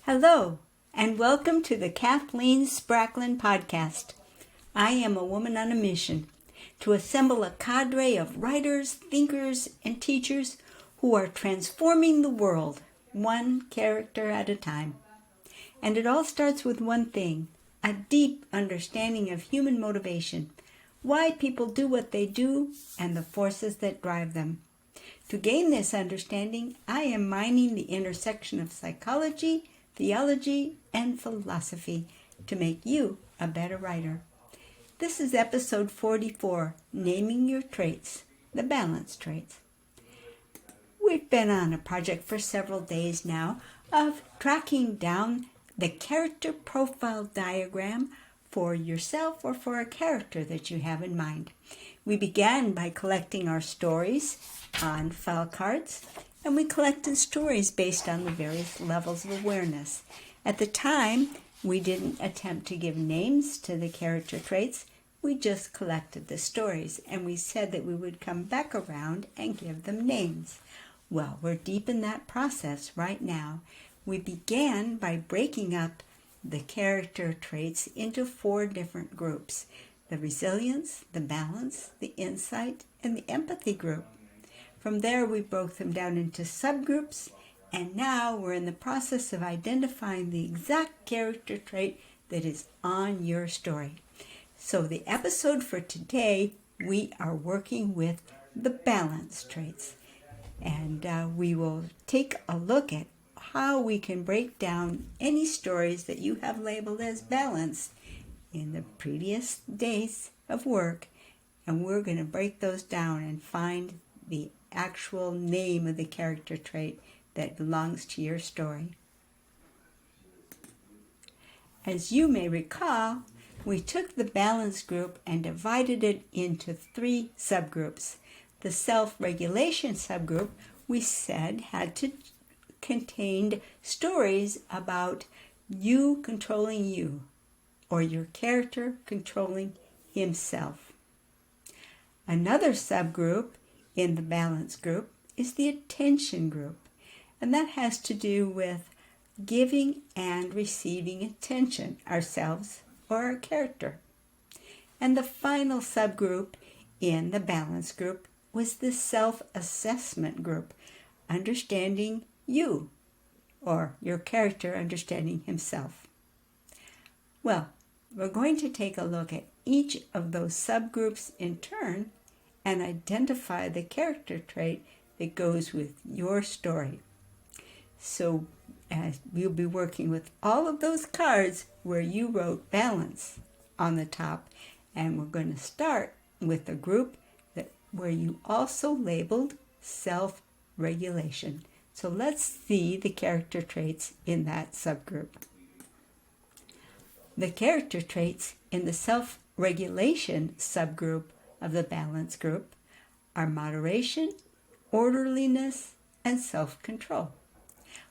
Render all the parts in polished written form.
Hello, and welcome to the Kathleen Spracklin podcast. I am a woman on a mission to assemble a cadre of writers, thinkers, and teachers who are transforming the world, one character at a time. And it all starts with one thing, a deep understanding of human motivation, why people do what they do, and the forces that drive them. To gain this understanding, I am mining the intersection of psychology, theology, and philosophy to make you a better writer. This is episode 44, Naming Your Traits, the Balance Traits. We've been on a project for several days now of tracking down the character profile diagram for yourself or for a character that you have in mind. We began by collecting our stories on file cards, and we collected stories based on the various levels of awareness. At the time, we didn't attempt to give names to the character traits. We just collected the stories, and we said that we would come back around and give them names. Well, we're deep in that process right now. We began by breaking up the character traits into 4 different groups: the resilience, the balance, the insight, and the empathy group. From there, we broke them down into subgroups, and now we're in the process of identifying the exact character trait that is on your story. So the episode for today, we are working with the balance traits. And we will take a look at how we can break down any stories that you have labeled as balanced in the previous days of work. And we're going to break those down and find the actual name of the character trait that belongs to your story. As you may recall, we took the balance group and divided it into 3 subgroups. The self-regulation subgroup, we said, had to contain stories about you controlling you, or your character controlling himself. Another subgroup in the balance group is the attention group, and that has to do with giving and receiving attention, ourselves or our character. And the final subgroup in the balance group was the self-assessment group, understanding you, or your character understanding himself. Well, we're going to take a look at each of those subgroups in turn and identify the character trait that goes with your story. So we'll be working with all of those cards where you wrote balance on the top, and we're going to start with the group where you also labeled self-regulation. So let's see the character traits in that subgroup. The character traits in the self-regulation subgroup of the balance group are moderation, orderliness, and self-control.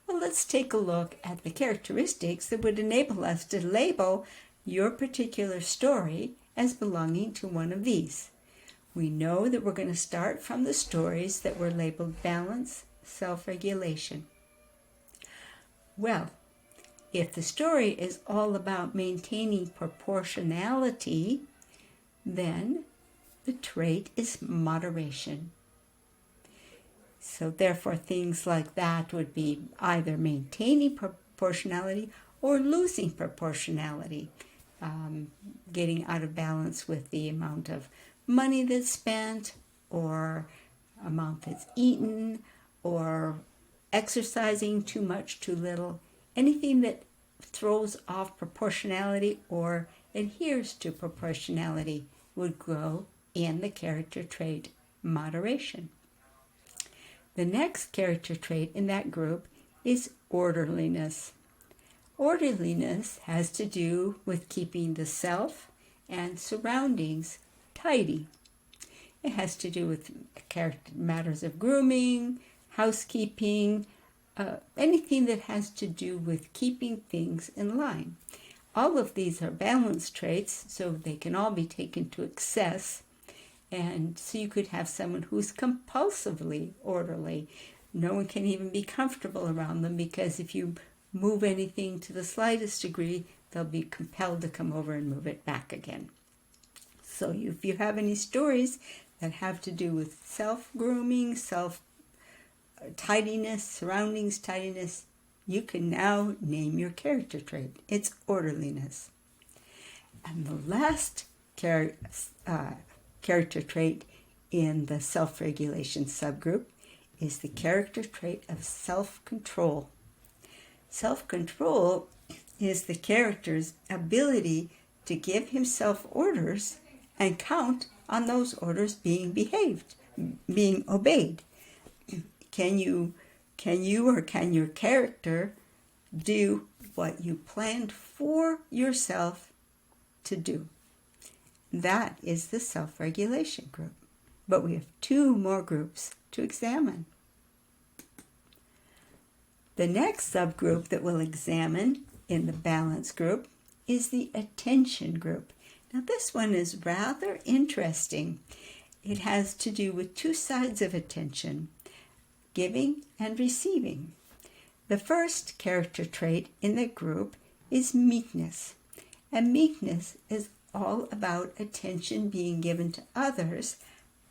Well, let's take a look at the characteristics that would enable us to label your particular story as belonging to one of these. We know that we're going to start from the stories that were labeled balance, self-regulation. Well, if the story is all about maintaining proportionality, then the trait is moderation. So therefore, things like that would be either maintaining proportionality or losing proportionality, getting out of balance with the amount of money that's spent, or amount that's eaten, or exercising too much, too little. Anything that throws off proportionality or adheres to proportionality would go in the character trait moderation. The next character trait in that group is orderliness. Orderliness has to do with keeping the self and surroundings tidy. It has to do with matters of grooming, housekeeping, anything that has to do with keeping things in line. All of these are balance traits, so they can all be taken to excess. And so you could have someone who's compulsively orderly. No one can even be comfortable around them, because if you move anything to the slightest degree, they'll be compelled to come over and move it back again. So if you have any stories that have to do with self-grooming, self-tidiness, surroundings tidiness, you can now name your character trait. It's orderliness. And the last character trait in the self-regulation subgroup is the character trait of self-control. Self-control is the character's ability to give himself orders and count on those orders being obeyed. Can your character do what you planned for yourself to do? That is the self-regulation group. But we have 2 more groups to examine. The next subgroup that we'll examine in the balance group is the attention group. Now this one is rather interesting. It has to do with 2 sides of attention, giving and receiving. The first character trait in the group is meekness. And meekness is all about attention being given to others,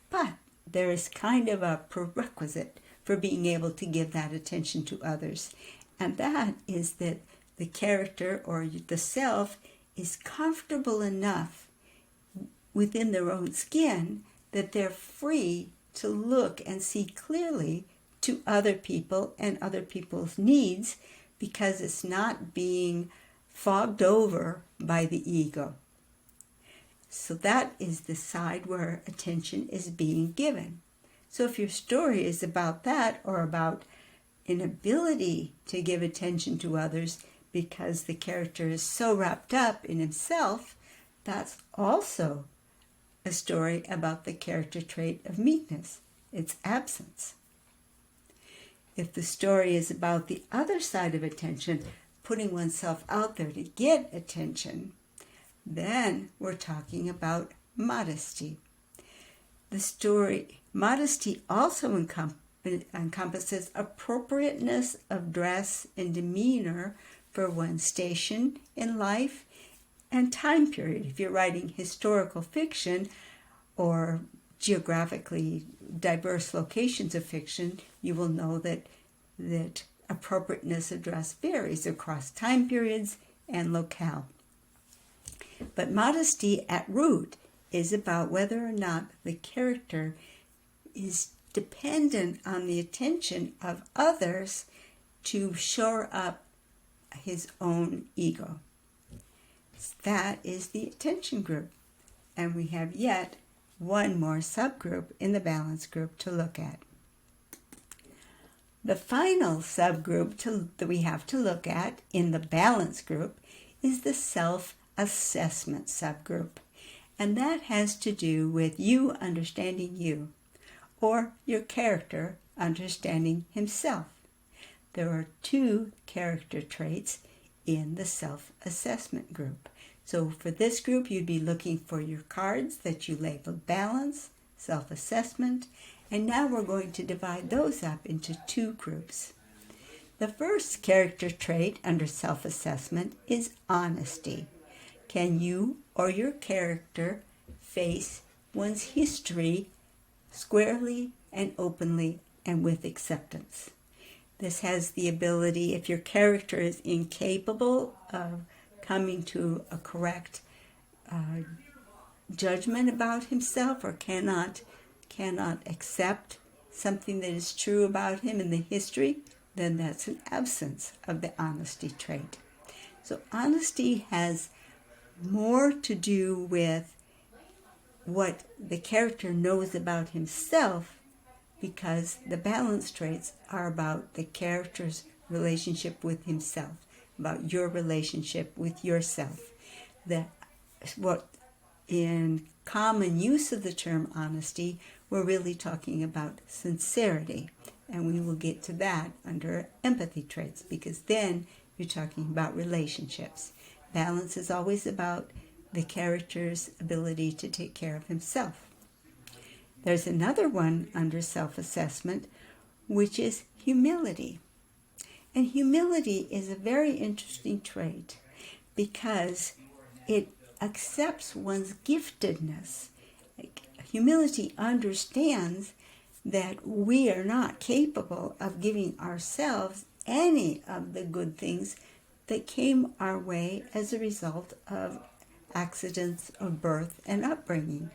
but there is kind of a prerequisite for being able to give that attention to others. And that is that the character or the self is comfortable enough within their own skin that they're free to look and see clearly to other people and other people's needs, because it's not being fogged over by the ego. So that is the side where attention is being given. So if your story is about that, or about an ability to give attention to others because the character is so wrapped up in himself, that's also a story about the character trait of meekness, its absence. If the story is about the other side of attention, putting oneself out there to get attention, then we're talking about modesty. Modesty also encompasses appropriateness of dress and demeanor for one's station in life and time period. If you're writing historical fiction or geographically diverse locations of fiction, you will know that appropriateness of dress varies across time periods and locale. But modesty at root is about whether or not the character is dependent on the attention of others to shore up his own ego. That is the attention group. And we have yet 1 more subgroup in the balance group to look at. The final subgroup that we have to look at in the balance group is the self-assessment subgroup. And that has to do with you understanding you, or your character understanding himself. There are 2 character traits in the self-assessment group. So for this group, you'd be looking for your cards that you labeled balance, self-assessment, and now we're going to divide those up into 2 groups. The first character trait under self-assessment is honesty. Can you or your character face one's history squarely and openly and with acceptance? This has the ability, if your character is incapable of coming to a correct judgment about himself, or cannot accept something that is true about him in the history, then that's an absence of the honesty trait. So honesty has more to do with what the character knows about himself, because the balance traits are about the character's relationship with himself, about your relationship with yourself. What in common use of the term honesty, we're really talking about sincerity, and we will get to that under empathy traits, because then you're talking about relationships. Balance is always about the character's ability to take care of himself. There's another one under self-assessment, which is humility. And humility is a very interesting trait because it accepts one's giftedness. Humility understands that we are not capable of giving ourselves any of the good things that came our way as a result of accidents of birth and upbringing,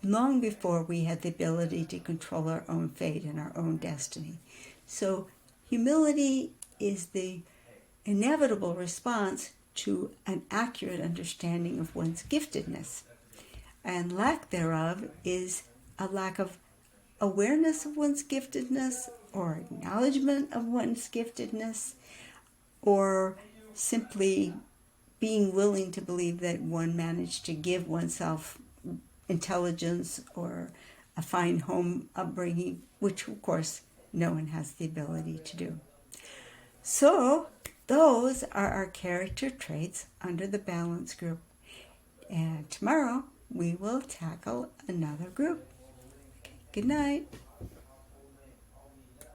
long before we had the ability to control our own fate and our own destiny. So humility is the inevitable response to an accurate understanding of one's giftedness. And lack thereof is a lack of awareness of one's giftedness or acknowledgement of one's giftedness, or simply being willing to believe that one managed to give oneself intelligence or a fine home upbringing, which of course no one has the ability to do. So those are our character traits under the balance group. And tomorrow we will tackle another group. Okay, good night.